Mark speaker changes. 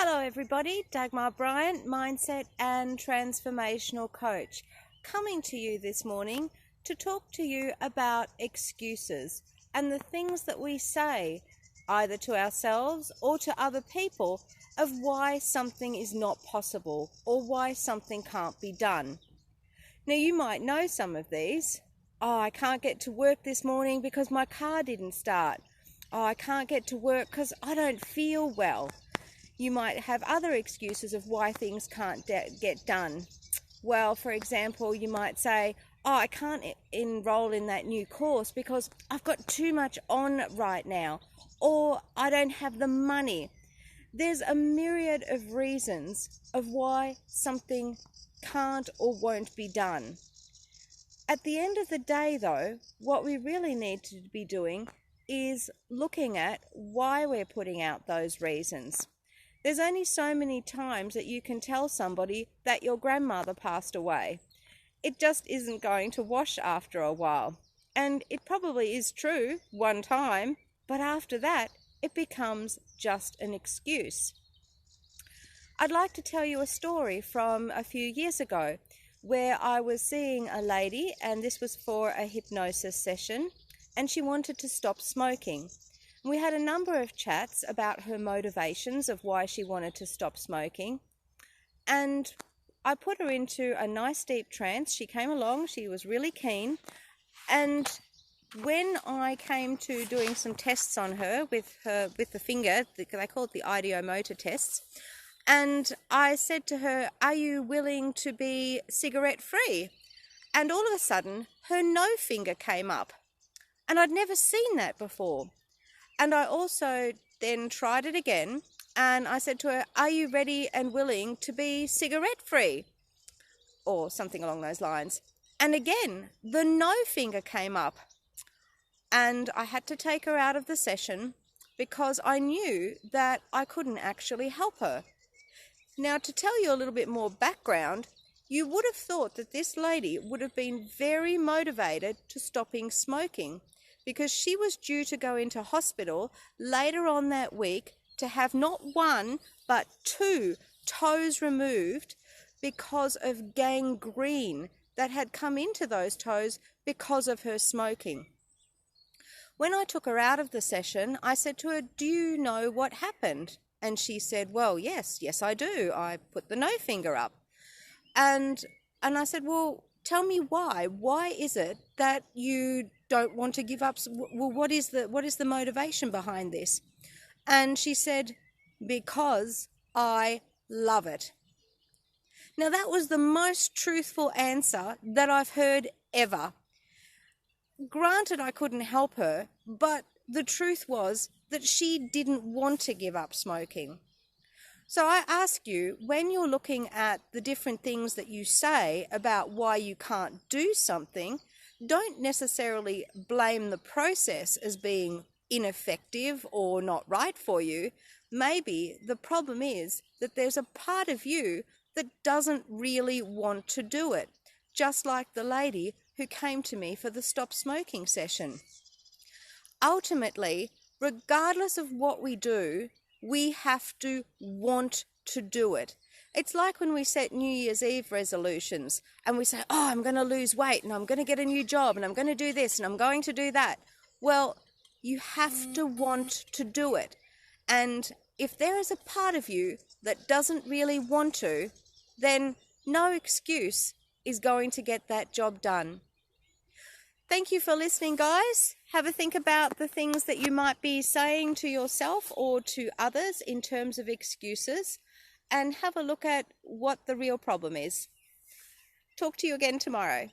Speaker 1: Hello everybody, Dagmar Bryant, Mindset and Transformational Coach, coming to you this morning to talk to you about excuses and the things that we say either to ourselves or to other people of why something is not possible or why something can't be done. Now you might know some of these. Oh, I can't get to work this morning because my car didn't start. Oh, I can't get to work because I don't feel well. You might have other excuses of why things can't get done. Well, for example, you might say, oh, I can't enroll in that new course because I've got too much on right now, or I don't have the money. There's a myriad of reasons of why something can't or won't be done. At the end of the day, though, what we really need to be doing is looking at why we're putting out those reasons. There's only so many times that you can tell somebody that your grandmother passed away. It just isn't going to wash after a while. And it probably is true one time, but after that, it becomes just an excuse. I'd like to tell you a story from a few years ago where I was seeing a lady, and this was for a hypnosis session, and she wanted to stop smoking. We had a number of chats about her motivations of why she wanted to stop smoking, and I put her into a nice deep trance. She came along, she was really keen, and when I came to doing some tests on her with the finger, they call it the ideomotor tests, and I said to her, are you willing to be cigarette free? And all of a sudden her no finger came up, and I'd never seen that before. And I also then tried it again, and I said to her, are you ready and willing to be cigarette free? Or something along those lines. And again, the no finger came up, and I had to take her out of the session because I knew that I couldn't actually help her. Now, to tell you a little bit more background, you would have thought that this lady would have been very motivated to stopping smoking, because she was due to go into hospital later on that week to have not one but 2 toes removed because of gangrene that had come into those toes because of her smoking. When I took her out of the session, I said to her, do you know what happened? And she said, well, yes, I do. I put the no finger up. And I said, well, tell me why. Why is it that you don't want to give up? Well, what is the motivation behind this? And she said, because I love it. Now, that was the most truthful answer that I've heard ever. Granted, I couldn't help her, but the truth was that she didn't want to give up smoking. So I ask you, when you're looking at the different things that you say about why you can't do something, don't necessarily blame the process as being ineffective or not right for you. Maybe the problem is that there's a part of you that doesn't really want to do it, just like the lady who came to me for the stop smoking session. Ultimately, regardless of what we do, we have to want to do it. It's like when we set New Year's Eve resolutions and we say, oh, I'm going to lose weight and I'm going to get a new job and I'm going to do this and I'm going to do that. Well, you have to want to do it. And if there is a part of you that doesn't really want to, then no excuse is going to get that job done. Thank you for listening, guys. Have a think about the things that you might be saying to yourself or to others in terms of excuses, and have a look at what the real problem is. Talk to you again tomorrow.